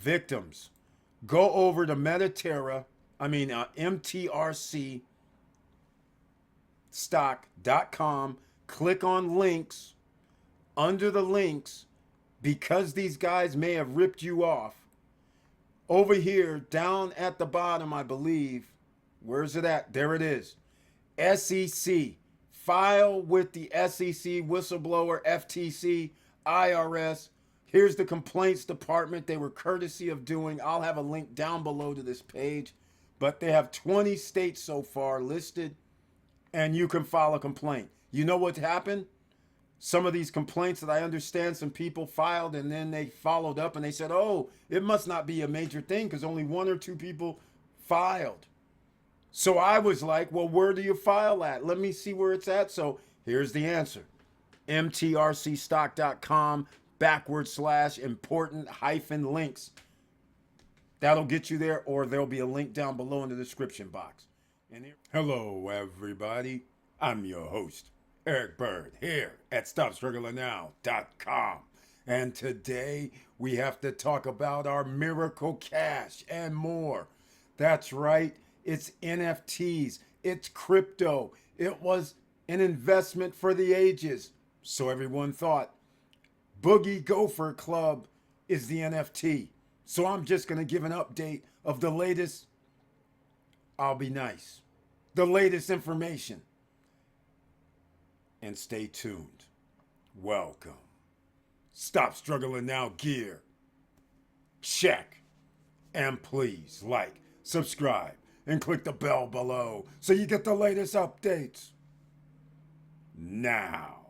victims, go over to mtrcstock.com, click on links. Under the links, because these guys may have ripped you off, over here down at the bottom, I believe, where's it at? There it is. SEC. File with the SEC, whistleblower, FTC, IRS. Here's the complaints department they were courtesy of doing. I'll have a link down below to this page. But they have 20 states so far listed, and you can file a complaint. You know what happened? Some of these complaints that I understand some people filed, and then they followed up and they said, oh, it must not be a major thing because only one or two people filed. So I was like, well, where do you file at? Let me see where it's at. So here's the answer. mtrcstock.com /important -links. That'll get you there, or there'll be a link down below in the description box. Hello, everybody. I'm your host, Eric Bird, here at StopStrugglingNow.com. And today we have to talk about our miracle cash and more. That's right. It's NFTs. It's crypto. It was an investment for the ages. So everyone thought Boogie Gopher Club is the NFT. So I'm just going to give an update of the latest. I'll be nice. The latest information. And stay tuned. Welcome. Stop Struggling Now gear. Check. And please like, subscribe, and click the bell below so you get the latest updates. Now,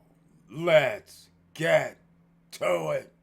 let's get to it.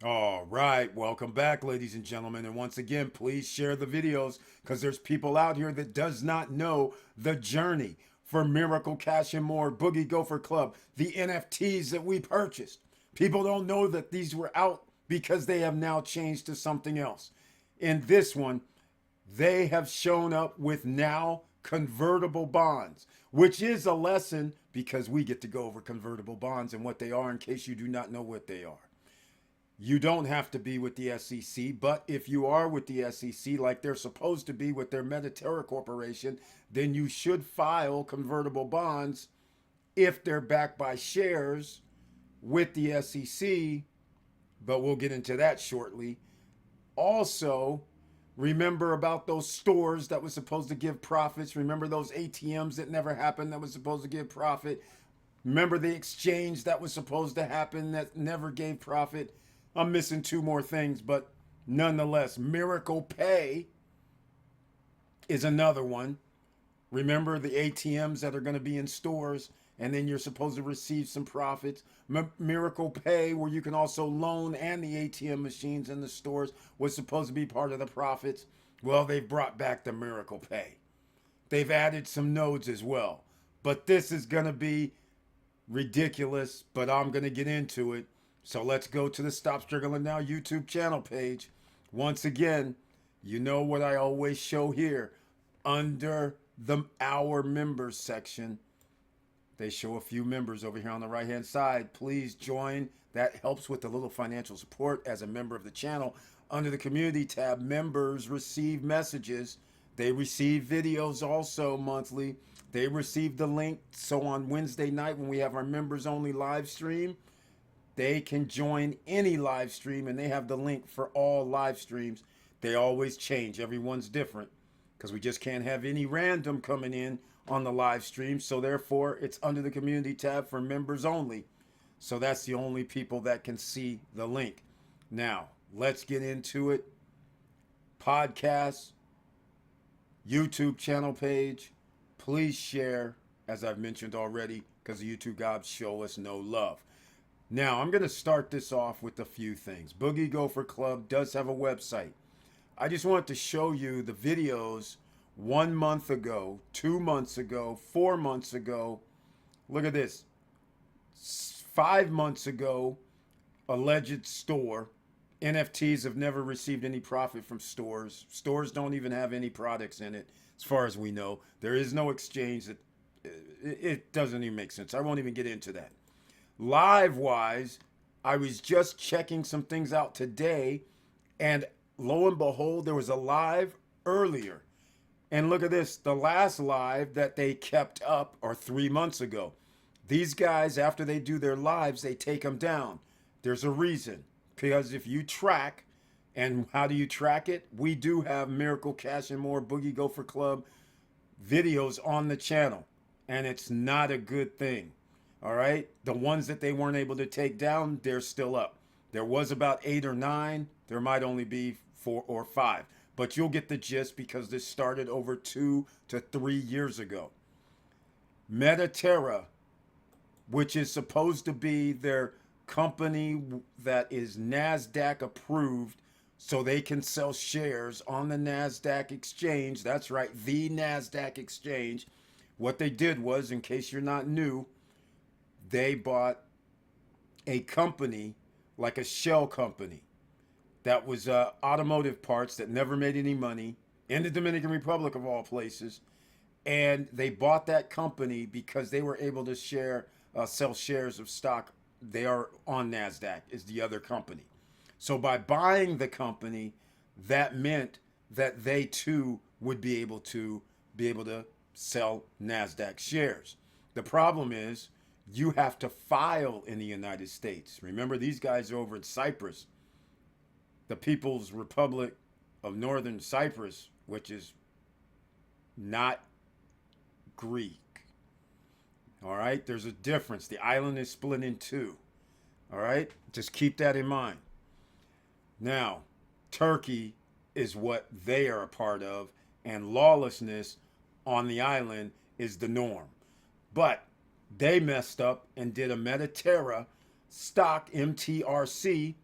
All right, welcome back, ladies and gentlemen. And once again, please share the videos because there's people out here that does not know the journey for Miracle Cash and More, Boogie Gopher Club, the NFTs that we purchased. People don't know that these were out because they have now changed to something else. In this one, they have shown up with now convertible bonds, which is a lesson because we get to go over convertible bonds and what they are in case you do not know what they are. You don't have to be with the SEC, but if you are with the SEC, like they're supposed to be with their Bellator Corporation, then you should file convertible bonds if they're backed by shares with the SEC, but we'll get into that shortly. Also, remember about those stores that was supposed to give profits. Remember those ATMs that never happened that was supposed to give profit. Remember the exchange that was supposed to happen that never gave profit. I'm missing two more things, but nonetheless, Miracle Pay is another one. Remember the ATMs that are going to be in stores, and then you're supposed to receive some profits. Miracle Pay, where you can also loan, and the ATM machines in the stores was supposed to be part of the profits. Well, they've brought back the Miracle Pay. They've added some nodes as well. But this is going to be ridiculous, but I'm going to get into it. So let's go to the Stop Struggling Now YouTube channel page. Once again, you know what I always show here. Under the Our Members section, they show a few members over here on the right-hand side. Please join. That helps with a little financial support as a member of the channel. Under the Community tab, members receive messages. They receive videos also monthly. They receive the link. So on Wednesday night when we have our members-only live stream, they can join any live stream, and they have the link for all live streams. They always change. Everyone's different because we just can't have any random coming in on the live stream. So therefore, it's under the Community tab for members only. So that's the only people that can see the link. Now, let's get into it. Podcast, YouTube channel page. Please share, as I've mentioned already, because the YouTube gods show us no love. Now, I'm going to start this off with a few things. Boogie Gopher Club does have a website. I just wanted to show you the videos 1 month ago, 2 months ago, 4 months ago. Look at this. 5 months ago, alleged store. NFTs have never received any profit from stores. Stores don't even have any products in it, as far as we know. There is no exchange. That it doesn't even make sense. I won't even get into that. Live wise, I was just checking some things out today, and lo and behold, there was a live earlier. And look at this, the last live that they kept up are 3 months ago. These guys, after they do their lives, they take them down. There's a reason. Because if you track, and how do you track it? We do have Miracle Cash and More Boogie Gopher Club videos on the channel. And it's not a good thing. All right? The ones that they weren't able to take down, they're still up. There was about 8 or 9. There might only be 4 or 5. But you'll get the gist because this started over 2 to 3 years ago. Metaterra, which is supposed to be their company that is NASDAQ approved so they can sell shares on the NASDAQ exchange. That's right, the NASDAQ exchange. What they did was, in case you're not new, they bought a company, like a shell company, that was automotive parts that never made any money in the Dominican Republic of all places. And they bought that company because they were able to sell shares of stock. They are on NASDAQ, is the other company. So by buying the company, that meant that they too would be able to sell NASDAQ shares. The problem is you have to file in the United States. Remember, these guys are over in Cyprus, the People's Republic of Northern Cyprus, which is not Greek. All right, there's a difference. The island is split in two. All right, just keep that in mind. Now, Turkey is what they are a part of, and lawlessness on the island is the norm. But they messed up and did a Metaterra stock. MTRC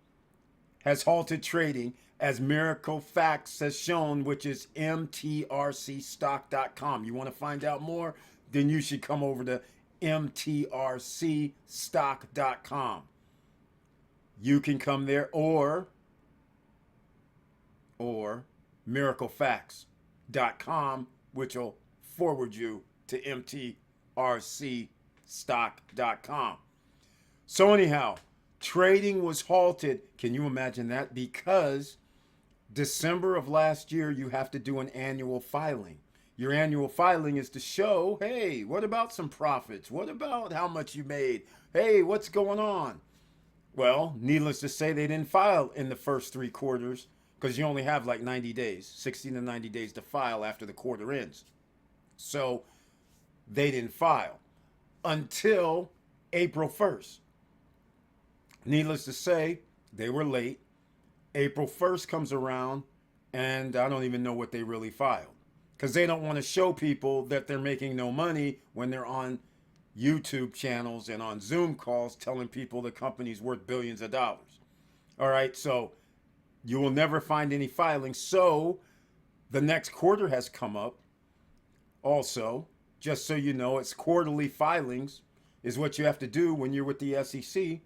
has halted trading, as Miracle Facts has shown, which is mtrcstock.com. You want to find out more? Then you should come over to mtrcstock.com. You can come there, or miraclefacts.com, which will forward you to mtrcstock.com. So anyhow, trading was halted. Can you imagine that? Because December of last year, you have to do an annual filing. Your annual filing is to show, hey, what about some profits? What about how much you made? Hey, what's going on? Well, needless to say, they didn't file in the first 3 quarters because you only have like 90 days, 60 to 90 days to file after the quarter ends. So they didn't file until April 1st. Needless to say, they were late. April 1st comes around, and I don't even know what they really filed, because they don't want to show people that they're making no money when they're on YouTube channels and on Zoom calls telling people the company's worth billions of dollars. All right, so you will never find any filings. So the next quarter has come up. Also, just so you know, it's quarterly filings is what you have to do when you're with the SEC.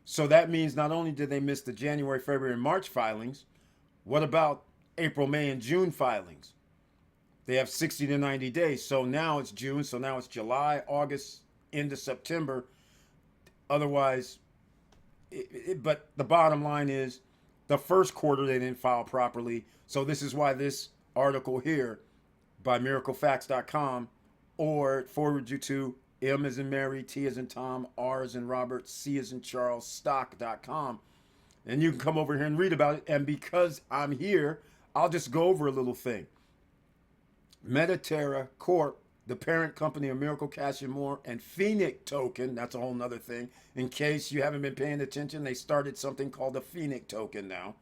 So that means not only did they miss the January, February, and March filings, what about April, May, and June filings? They have 60 to 90 days. So now it's June. So now it's July, August, into September. Otherwise, but the bottom line is the first quarter they didn't file properly. So this is why this article here by miraclefacts.com, or forward you to M as in Mary, T as in Tom, R as in Robert, C as in Charles, stock.com. And you can come over here and read about it. And because I'm here, I'll just go over a little thing. Metaterra Corp, the parent company of Miracle Cash and More, and Phoenix Token, that's a whole nother thing. In case you haven't been paying attention, they started something called the Phoenix Token now.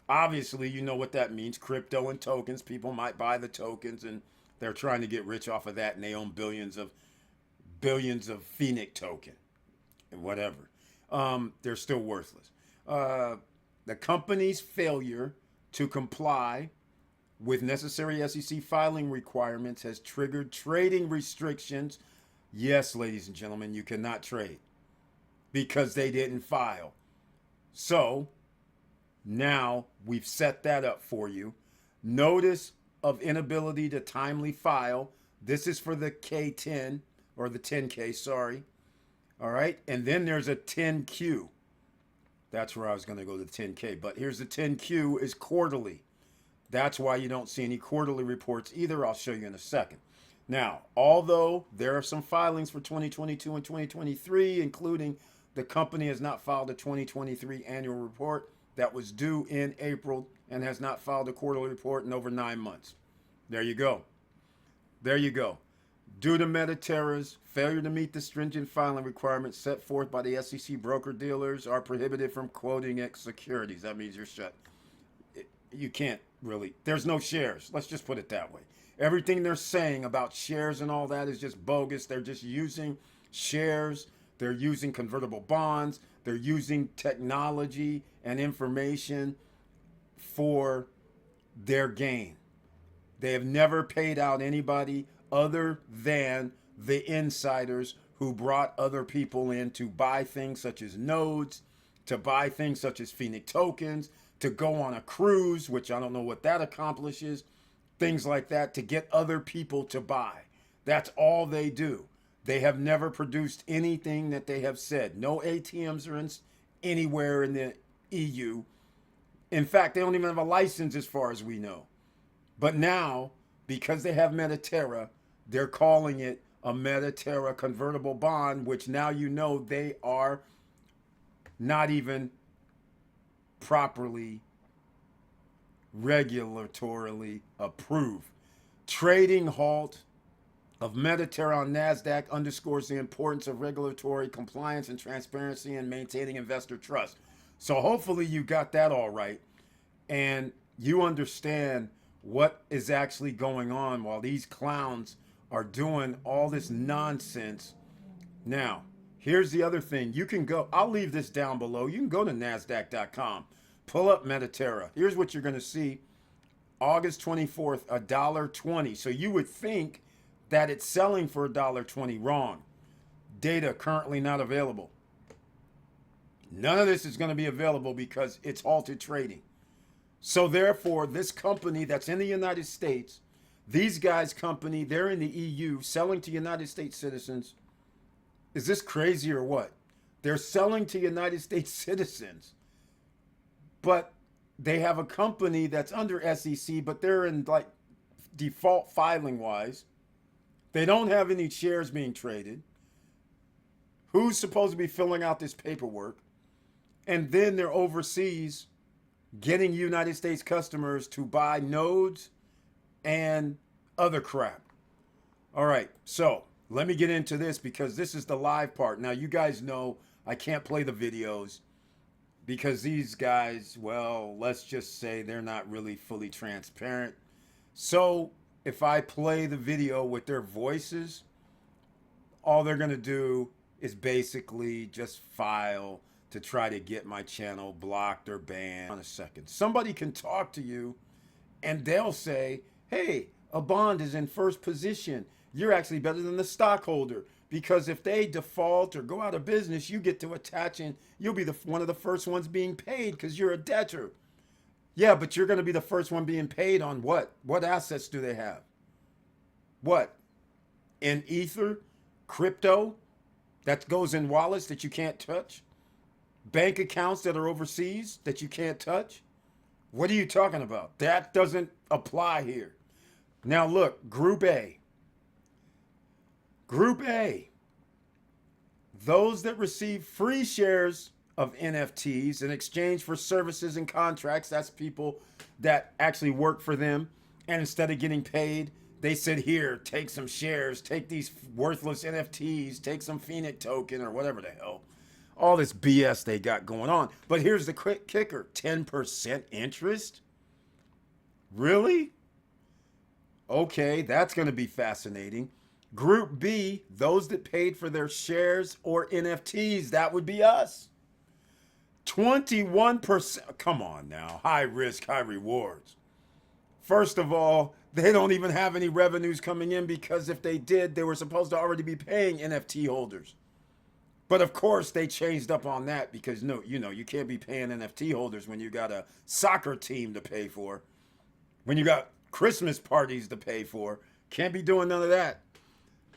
Obviously, you know what that means. Crypto and tokens. People might buy the tokens, and they're trying to get rich off of that, and they own billions of Phoenix Token and whatever. they're still worthless. The company's failure to comply with necessary SEC filing requirements has triggered trading restrictions. Yes, ladies and gentlemen, you cannot trade because they didn't file. So now we've set that up for you. Notice of inability to timely file. This is for the K10 or the 10K, sorry. All right. And then there's a 10Q. That's where I was going to go to the 10K. But here's the 10Q is quarterly. That's why you don't see any quarterly reports either. I'll show you in a second. Now, although there are some filings for 2022 and 2023, including the company has not filed a 2023 annual report that was due in April and has not filed a quarterly report in over 9 months. There you go. There you go. Due to Mediterra's failure to meet the stringent filing requirements set forth by the SEC, broker-dealers are prohibited from quoting X securities. That means you're shut. You can't really. There's no shares. Let's just put it that way. Everything they're saying about shares and all that is just bogus. They're just using shares. They're using convertible bonds. They're using technology and information for their gain. They have never paid out anybody other than the insiders who brought other people in to buy things such as nodes, to buy things such as Phoenix tokens, to go on a cruise, which I don't know what that accomplishes, things like that, to get other people to buy. That's all they do. They have never produced anything that they have said. No ATMs are anywhere in the EU. In fact, they don't even have a license as far as we know. But now, because they have Mediterra, they're calling it a Mediterra convertible bond, which now you know they are not even properly regulatorily approved. Trading halt of Mediterra on NASDAQ underscores the importance of regulatory compliance and transparency in maintaining investor trust. So hopefully you got that all right and you understand what is actually going on while these clowns are doing all this nonsense. Now, here's the other thing. You can go, I'll leave this down below. You can go to NASDAQ.com, pull up Mediterra. Here's what you're going to see. August 24th, $1.20. So you would think that it's selling for $1.20. Wrong. Data currently not available. None of this is going to be available because it's halted trading. So therefore, this company that's in the United States, these guys' company, they're in the EU, selling to United States citizens. Is this crazy or what? They're selling to United States citizens, but they have a company that's under SEC, but they're in like default filing wise. They don't have any shares being traded. Who's supposed to be filling out this paperwork? And then they're overseas getting United States customers to buy nodes and other crap. All right, so let me get into this because this is the live part. Now, you guys know I can't play the videos because these guys, well, let's just say they're not really fully transparent. So if I play the video with their voices, all they're going to do is basically just file to try to get my channel blocked or banned. On a second, somebody can talk to you and they'll say, hey, a bond is in first position. You're actually better than the stockholder because if they default or go out of business, you get to attach and you'll be one of the first ones being paid because you're a debtor. Yeah, but you're going to be the first one being paid on what? What assets do they have? What? In Ether? Crypto? That goes in wallets that you can't touch? Bank accounts that are overseas that you can't touch? What are you talking about? That doesn't apply here. Now look, Group A. Group A. Those that receive free shares of NFTs in exchange for services and contracts, that's people that actually work for them. And instead of getting paid, they said, here, take some shares, take these worthless NFTs, take some Phoenix token or whatever the hell. All this BS they got going on. But here's the quick kicker, 10% interest? Really? Okay, that's going to be fascinating. Group B, those that paid for their shares or NFTs, that would be us. 21%. Come on now. High risk, high rewards. First of all, they don't even have any revenues coming in, because if they did, they were supposed to already be paying NFT holders. But of course, they changed up on that, because no, you can't be paying NFT holders when you got a soccer team to pay for, when you got Christmas parties to pay for. Can't be doing none of that.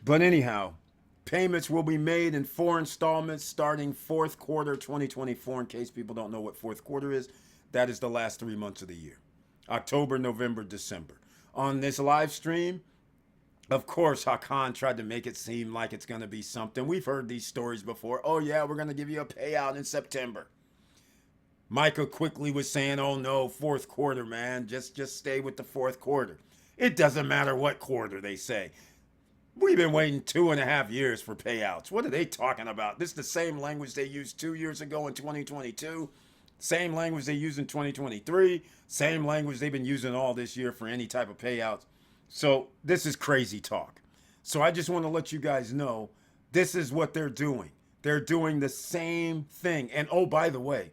But anyhow, payments will be made in 4 installments starting fourth quarter 2024. In case people don't know what fourth quarter is, that is the last 3 months of the year. October, November, December. On this live stream, of course, Hakan tried to make it seem like it's going to be something. We've heard these stories before. Oh, yeah, we're going to give you a payout in September. Micah quickly was saying, oh, no, fourth quarter, man. Just stay with the fourth quarter. It doesn't matter what quarter they say. We've been waiting 2.5 years for payouts. What are they talking about? This is the same language they used 2 years ago in 2022. Same language they used in 2023. Same language they've been using all this year for any type of payouts. So this is crazy talk. So I just want to let you guys know, this is what they're doing. They're doing the same thing. And oh, by the way,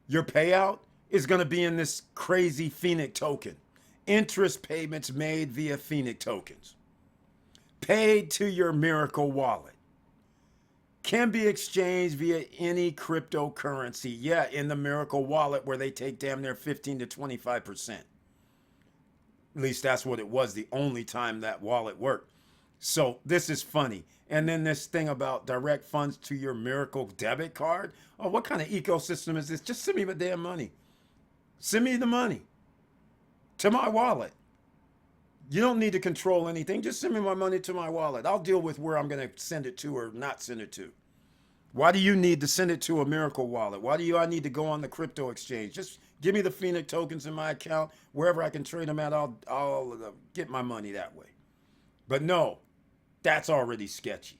your payout is going to be in this crazy Phoenix token. Interest payments made via Phoenix tokens. Paid to your Miracle wallet. Can be exchanged via any cryptocurrency. Yeah, in the Miracle wallet, where they take damn near 15 to 25%. At least that's what it was the only time that wallet worked. So this is funny. And then this thing about direct funds to your Miracle debit card. Oh, what kind of ecosystem is this? Just send me the damn money. Send me the money to my wallet. You don't need to control anything. Just send me my money to my wallet. I'll deal with where I'm going to send it to or not send it to. Why do you need to send it to a Miracle wallet? Why do I need to go on the crypto exchange? Just give me the Phoenix tokens in my account. Wherever I can trade them at, I'll get my money that way. But no, that's already sketchy.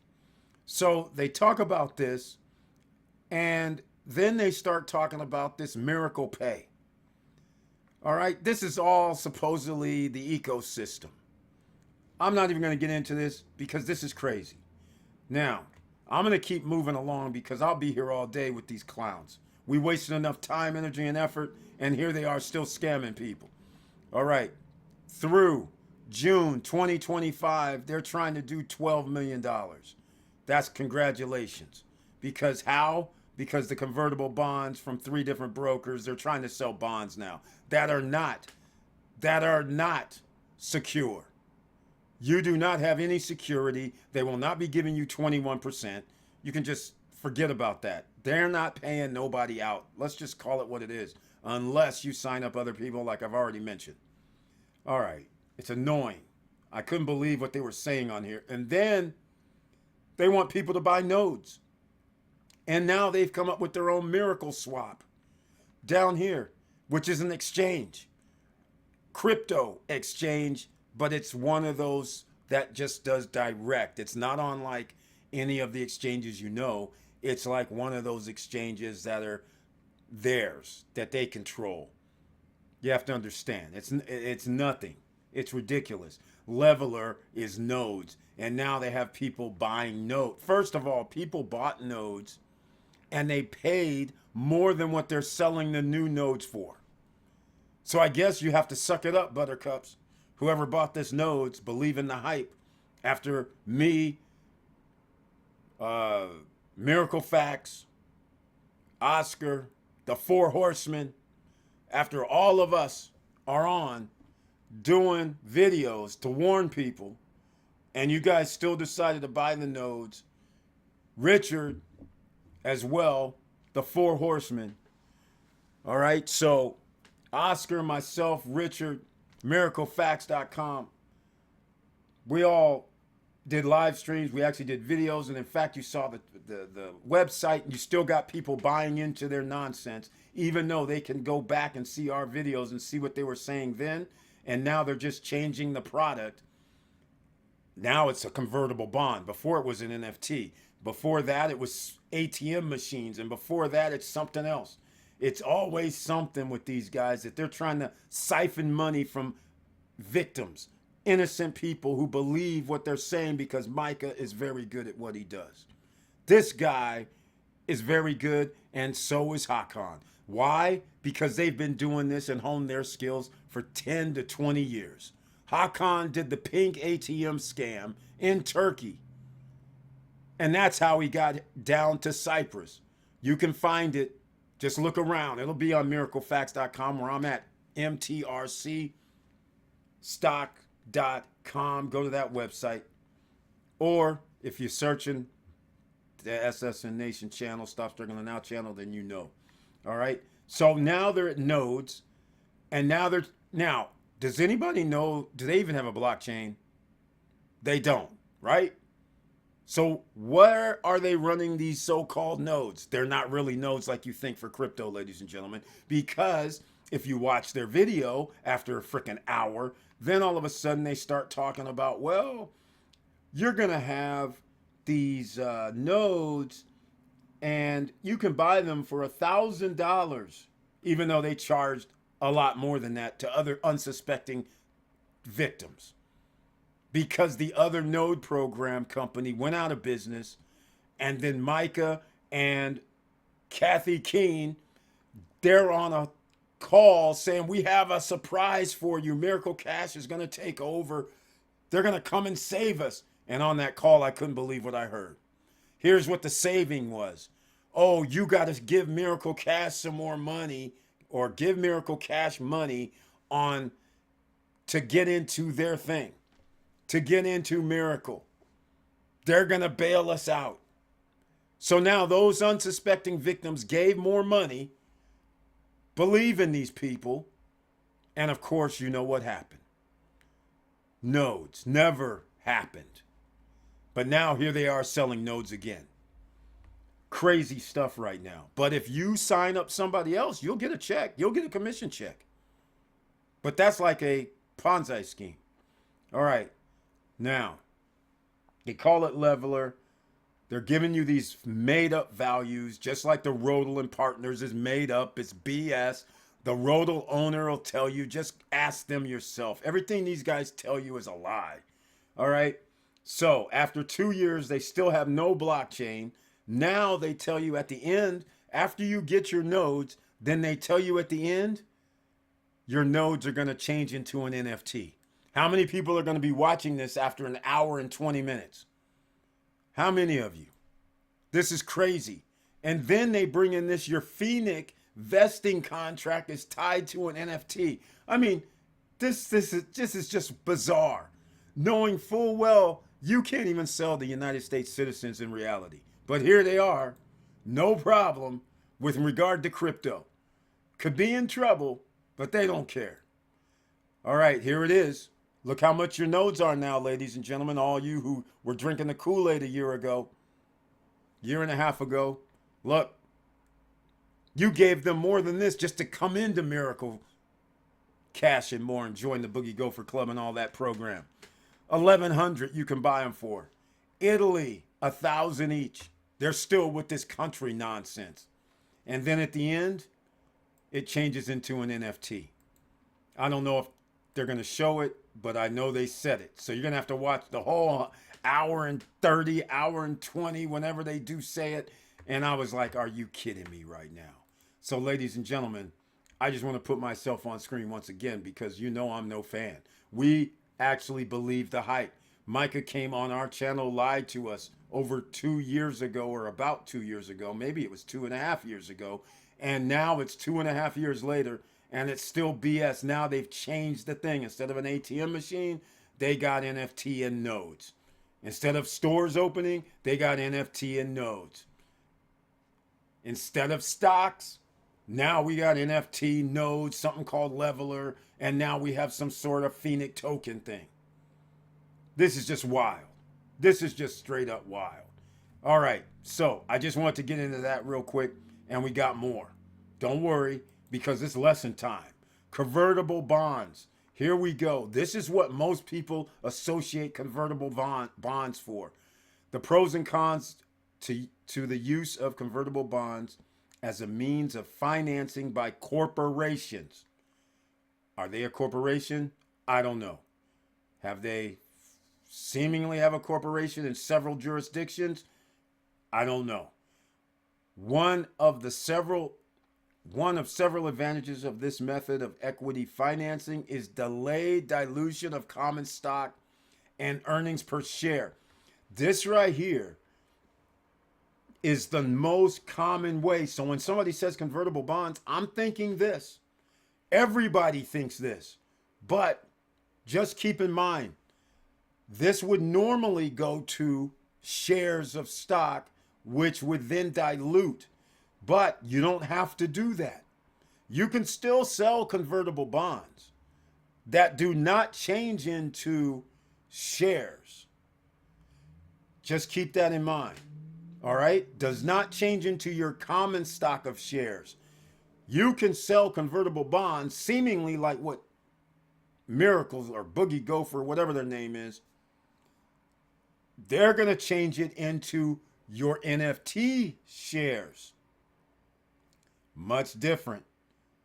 So they talk about this, and then they start talking about this Miracle Pay. All right, this is all supposedly the ecosystem. I'm not even going to get into this because this is crazy. Now, I'm going to keep moving along because I'll be here all day with these clowns. We wasted enough time, energy, and effort, and here they are still scamming people. All right, through June 2025, they're trying to do $12 million. That's congratulations. Because how? Because the convertible bonds from 3 different brokers, they're trying to sell bonds now that are not secure. You do not have any security. They will not be giving you 21%. You can just forget about that. They're not paying nobody out. Let's just call it what it is. Unless you sign up other people, like I've already mentioned. All right. It's annoying. I couldn't believe what they were saying on here. And then they want people to buy nodes. And now they've come up with their own Miracle Swap down here, which is an exchange. Crypto exchange, but it's one of those that just does direct. It's not on like any of the exchanges you know. It's like one of those exchanges that are theirs, that they control. You have to understand. It's nothing. It's ridiculous. Leveler is nodes. And now they have people buying nodes. First of all, people bought nodes and they paid more than what they're selling the new nodes for. So I guess you have to suck it up, buttercups. Whoever bought this nodes, believe in the hype. After me, Miracle Facts, Oscar, the 4 Horsemen, after all of us are on doing videos to warn people, and you guys still decided to buy the nodes, Richard as well, the 4 Horsemen. All right, so Oscar, myself, Richard, miraclefacts.com, we all did live streams. We actually did videos, and in fact, you saw the website, and you still got people buying into their nonsense, even though they can go back and see our videos and see what they were saying then, and now they're just changing the product. Now it's a convertible bond. Before it was an NFT. Before that, it was ATM machines, and before that, it's something else. It's always something with these guys that they're trying to siphon money from victims, innocent people who believe what they're saying because Micah is very good at what he does. This guy is very good, and so is Hakan. Why? Because they've been doing this and honed their skills for 10 to 20 years. Hakan did the pink ATM scam in Turkey. And that's how he got down to Cyprus. You can find it. Just look around. It'll be on miraclefax.com where I'm at, mtrcstock.com. Go to that website. Or if you're searching the SSN Nation channel, Stop Struggling Now channel, then you know. All right. So now they're at nodes. And now does anybody know, do they even have a blockchain? They don't, right? So where are they running these so-called nodes? They're not really nodes like you think for crypto, ladies and gentlemen, because if you watch their video after a freaking hour, then all of a sudden they start talking about, well, you're going to have these nodes and you can buy them for $1,000, even though they charged a lot more than that to other unsuspecting victims. Because the other node program company went out of business, and then Micah and Kathy Keene, they're on a call saying, we have a surprise for you. Miracle Cash is going to take over. They're going to come and save us. And on that call, I couldn't believe what I heard. Here's what the saving was. Oh, you got to give Miracle Cash some more money, or give Miracle Cash money to get into their thing. To get into Miracle. They're going to bail us out. So now those unsuspecting victims gave more money, believe in these people, and of course, you know what happened. Nodes never happened. But now here they are selling nodes again. Crazy stuff right now. But if you sign up somebody else, you'll get a check. You'll get a commission check. But that's like a Ponzi scheme. All right. Now, they call it leveler. They're giving you these made up values, just like the Rodel and Partners is made up. It's BS. The Rodel owner will tell you, just ask them yourself. Everything these guys tell you is a lie. All right. So after 2 years, they still have no blockchain. Now they tell you at the end, after you get your nodes, then they tell you at the end, your nodes are going to change into an NFT. How many people are going to be watching this after an hour and 20 minutes? How many of you? This is crazy. And then they bring in this, your Phoenix vesting contract is tied to an NFT. I mean, this is just bizarre. Knowing full well you can't even sell the United States citizens in reality. But here they are, no problem with regard to crypto. Could be in trouble, but they don't care. All right, here it is. Look how much your nodes are now, ladies and gentlemen. All you who were drinking the Kool-Aid a year and a half ago. Look, you gave them more than this just to come into Miracle Cash and more and join the Boogie Gopher Club and all that program. 1,100 you can buy them for. Italy, 1,000 each. They're still with this country nonsense. And then at the end, it changes into an NFT. I don't know if they're going to show it, but I know they said it. So you're going to have to watch the whole hour and 30, hour and 20, whenever they do say it. And I was like, are you kidding me right now? So ladies and gentlemen, I just want to put myself on screen once again because you know I'm no fan. We actually believe the hype. Micah came on our channel, lied to us over 2 years ago, or about 2 years ago. Maybe it was 2.5 years ago. And now it's 2.5 years later. And it's still BS. Now they've changed the thing. Instead of an ATM machine, they got NFT and nodes. Instead of stores opening, they got NFT and nodes. Instead of stocks, now we got NFT, nodes, something called leveler, and now we have some sort of Phoenix token thing. This is just wild. This is just straight up wild. All right, so I just want to get into that real quick, and we got more. Don't worry, because it's lesson time. Convertible bonds. Here we go. This is what most people associate convertible bonds for. The pros and cons to the use of convertible bonds as a means of financing by corporations. Are they a corporation? I don't know. Have they seemingly have a corporation in several jurisdictions? I don't know. One of the several one of several advantages of this method of equity financing is delayed dilution of common stock and earnings per share. This right here is the most common way. So when somebody says convertible bonds, I'm thinking this. Everybody thinks this. But just keep in mind, this would normally go to shares of stock, which would then dilute. But you don't have to do that. You can still sell convertible bonds that do not change into shares. Just keep that in mind. All right? Does not change into your common stock of shares. You can sell convertible bonds seemingly like what Miracles or Boogie Gopher, whatever their name is, they're going to change it into your NFT shares. Much different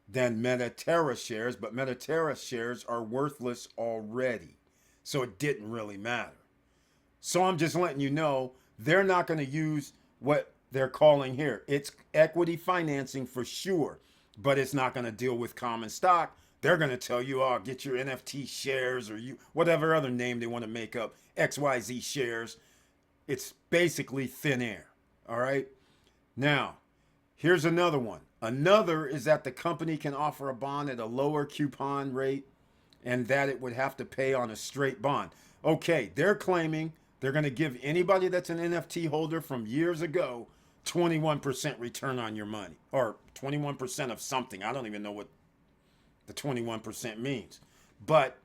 than Metatera shares, but Metatera shares are worthless already. So it didn't really matter. So I'm just letting you know, they're not going to use what they're calling here. It's equity financing for sure, but it's not going to deal with common stock. They're going to tell you, oh, get your NFT shares or you whatever other name they want to make up, XYZ shares. It's basically thin air. All right. Now, here's another one. Another is that the company can offer a bond at a lower coupon rate and that it would have to pay on a straight bond. Okay, they're claiming they're going to give anybody that's an NFT holder from years ago 21% return on your money, or 21% of something. I don't even know what the 21% means. But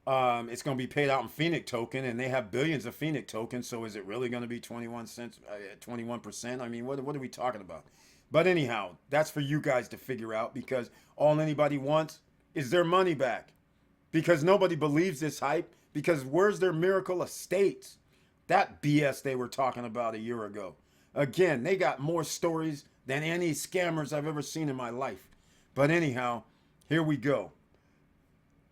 it's going to be paid out in Phoenix token, and they have billions of Phoenix tokens. So is it really going to be 21 cents, 21%? I mean, what are we talking about? But anyhow, that's for you guys to figure out, because all anybody wants is their money back. Because nobody believes this hype. Because where's their miracle estates? That BS they were talking about a year ago. Again, they got more stories than any scammers I've ever seen in my life. But anyhow, here we go.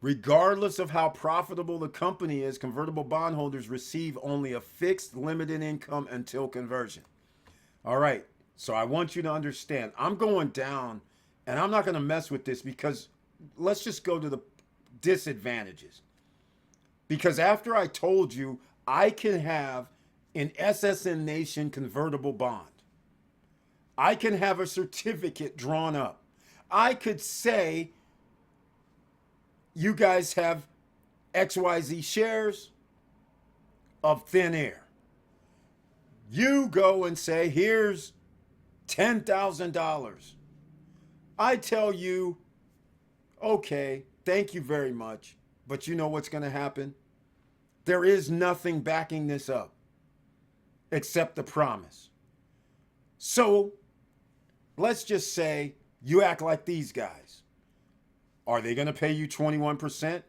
Regardless of how profitable the company is, convertible bondholders receive only a fixed limited income until conversion. All right. So I want you to understand, I'm going down and I'm not going to mess with this, because let's just go to the disadvantages. Because after I told you I can have an SSN Nation convertible bond, I can have a certificate drawn up. I could say, you guys have XYZ shares of thin air. You go and say, here's $10,000. I tell you, okay, thank you very much. But you know what's going to happen? There is nothing backing this up except the promise. So let's just say you act like these guys. Are they going to pay you 21%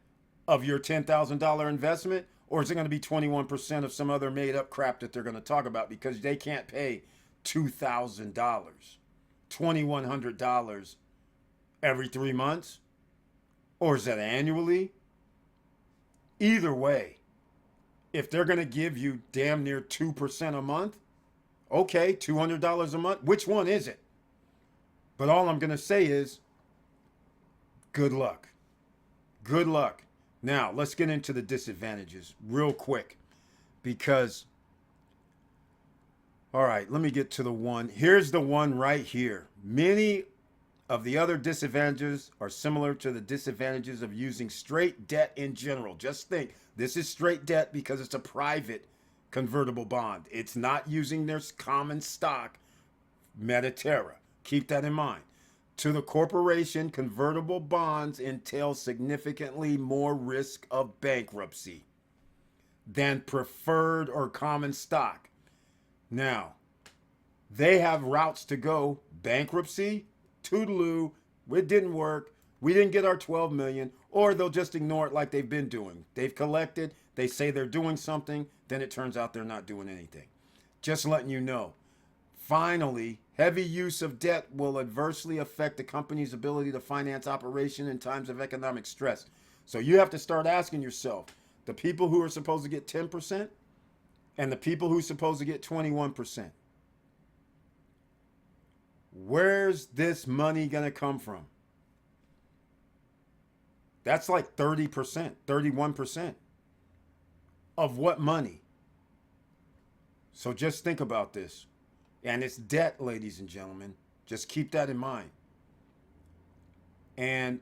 of your $10,000 investment? Or is it going to be 21% of some other made up crap that they're going to talk about, because they can't pay $2,000, $2,100 every 3 months? Or is that annually? Either way, if they're going to give you damn near 2% a month, okay, $200 a month, which one is it? But all I'm going to say is, good luck. Good luck. Now, let's get into the disadvantages real quick, because, all right, let me get to the one. Here's the one right here. Many of the other disadvantages are similar to the disadvantages of using straight debt in general. Just think, this is straight debt because it's a private convertible bond. It's not using their common stock, Metatera. Keep that in mind. To the corporation, convertible bonds entail significantly more risk of bankruptcy than preferred or common stock. Now, they have routes to go. Bankruptcy, toodaloo, it didn't work, we didn't get our 12 million, or they'll just ignore it like they've been doing. They've collected, they say they're doing something, then it turns out they're not doing anything. Just letting you know. Finally, heavy use of debt will adversely affect the company's ability to finance operation in times of economic stress. So you have to start asking yourself, the people who are supposed to get 10% and the people who are supposed to get 21%. Where's this money going to come from? That's like 30%, 31% of what money? So just think about this. And it's debt, ladies and gentlemen. Just keep that in mind. And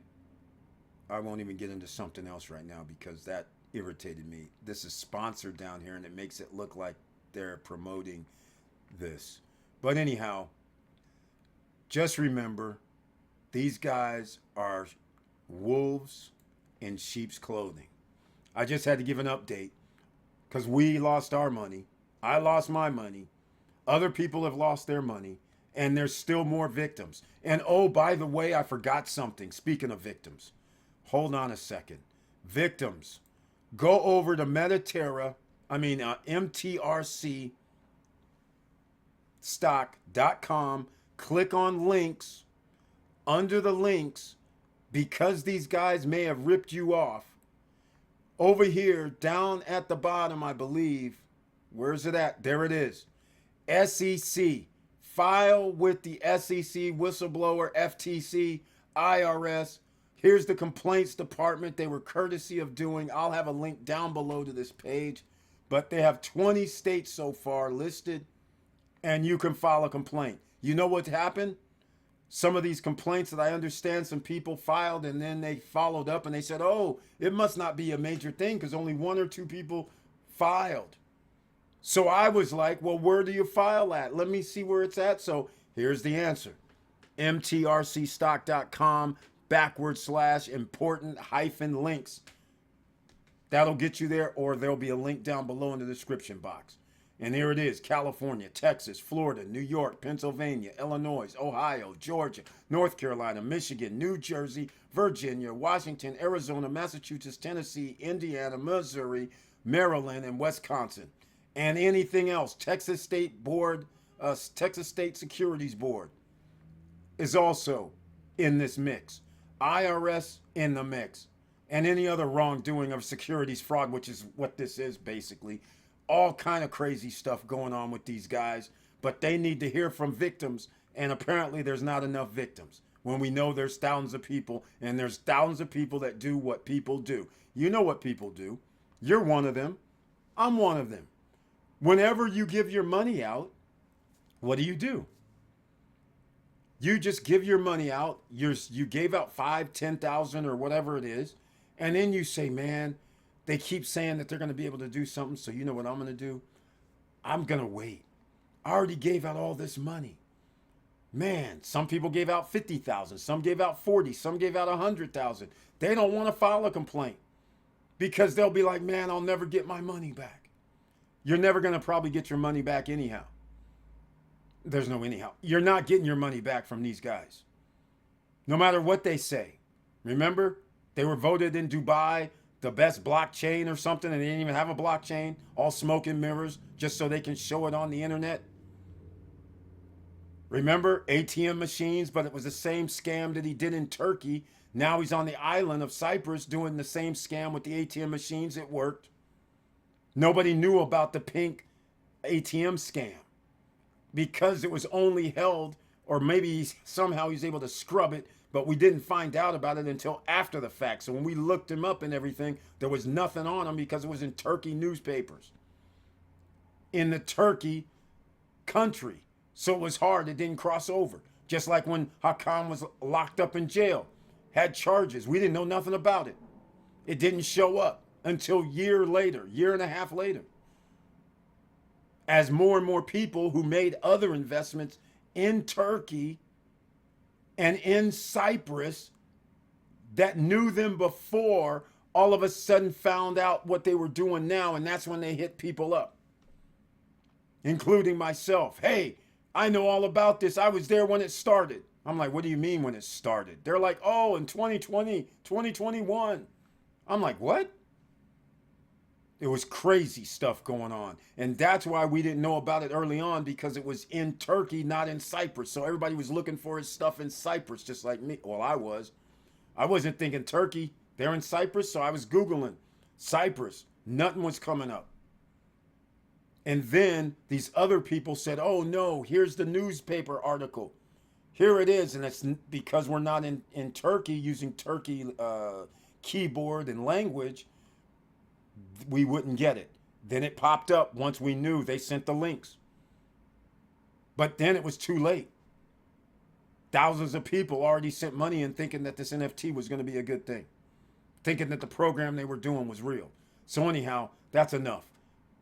I won't even get into something else right now because that irritated me. This is sponsored down here and it makes it look like they're promoting this. But anyhow, just remember, these guys are wolves in sheep's clothing. I just had to give an update because we lost our money. I lost my money. Other people have lost their money. And there's still more victims. And oh, by the way, I forgot something. Speaking of victims, hold on a second. Victims, go over to MTRCstock.com. Click on links. Under the links, because these guys may have ripped you off, over here, down at the bottom, I believe, where's it at? There it is. SEC. File with the SEC, whistleblower, FTC, IRS. Here's the complaints department they were courtesy of doing. I'll have a link down below to this page. But they have 20 states so far listed, and you can file a complaint. You know what happened? Some of these complaints that I understand some people filed, and then they followed up and they said, oh, it must not be a major thing because only 1 or 2 people filed. So I was like, well, where do you file at? Let me see where it's at. So here's the answer. MTRCstock.com/important-links. That'll get you there, or there'll be a link down below in the description box. And here it is: California, Texas, Florida, New York, Pennsylvania, Illinois, Ohio, Georgia, North Carolina, Michigan, New Jersey, Virginia, Washington, Arizona, Massachusetts, Tennessee, Indiana, Missouri, Maryland, and Wisconsin. And anything else. Texas State Securities Board is also in this mix. IRS in the mix. And any other wrongdoing of securities fraud, which is what this is basically. All kind of crazy stuff going on with these guys. But they need to hear from victims. And apparently there's not enough victims. When we know there's thousands of people. And there's thousands of people that do what people do. You know what people do. You're one of them. I'm one of them. Whenever you give your money out, what do? You just give your money out. You gave out 5, 10,000 or whatever it is. And then you say, man, they keep saying that they're going to be able to do something. So you know what I'm going to do? I'm going to wait. I already gave out all this money. Man, some people gave out 50,000. Some gave out 40. Some gave out 100,000. They don't want to file a complaint because they'll be like, man, I'll never get my money back. You're never going to probably get your money back anyhow. There's no anyhow. You're not getting your money back from these guys. No matter what they say. Remember, they were voted in Dubai the best blockchain or something, and they didn't even have a blockchain. All smoke and mirrors just so they can show it on the internet. Remember, ATM machines, but it was the same scam that he did in Turkey. Now he's on the island of Cyprus doing the same scam with the ATM machines. It worked. Nobody knew about the pink ATM scam because it was only held, or maybe somehow he's able to scrub it, but we didn't find out about it until after the fact. So when we looked him up and everything, there was nothing on him because it was in Turkey newspapers. In the Turkey country. So it was hard. It didn't cross over. Just like when Hakan was locked up in jail, had charges. We didn't know nothing about it. It didn't show up until year and a half later. As more and more people who made other investments in Turkey and in Cyprus that knew them before all of a sudden found out what they were doing now, and that's when they hit people up, including myself. Hey, I know all about this. I was there when it started. I'm like, what do you mean when it started? They're like, oh, in 2020, 2021. I'm like, what? It was crazy stuff going on. And that's why we didn't know about it early on, because it was in Turkey, not in Cyprus. So everybody was looking for his stuff in Cyprus, just like me. Well, I was. I wasn't thinking Turkey. They're in Cyprus, so I was Googling Cyprus. Nothing was coming up. And then these other people said, oh, no, here's the newspaper article. Here it is, and it's because we're not in Turkey using Turkey keyboard and language, we wouldn't get it. Then it popped up once we knew they sent the links. But then it was too late. Thousands of people already sent money in thinking that this NFT was going to be a good thing, thinking that the program they were doing was real. So anyhow, that's enough.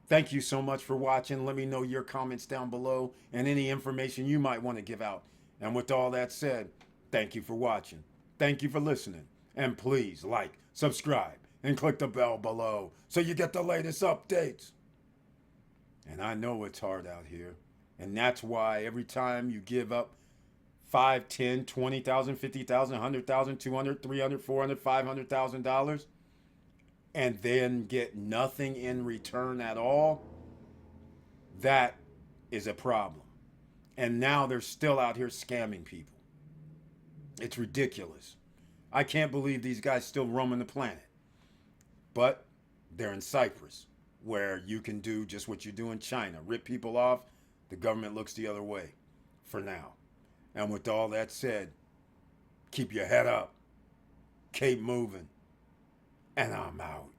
Thank you so much for watching. Let me know your comments down below and any information you might want to give out. And with all that said, thank you for watching. Thank you for listening. And please like, subscribe, and click the bell below so you get the latest updates. And I know it's hard out here. And that's why every time you give up 5, 10, 20,000, 50,000, 100,000, 200, 300, 400, $500,000 and then get nothing in return at all, that is a problem. And now they're still out here scamming people. It's ridiculous. I can't believe these guys still roaming the planet. But they're in Cyprus, where you can do just what you do in China. Rip people off, the government looks the other way for now. And with all that said, keep your head up, keep moving, and I'm out.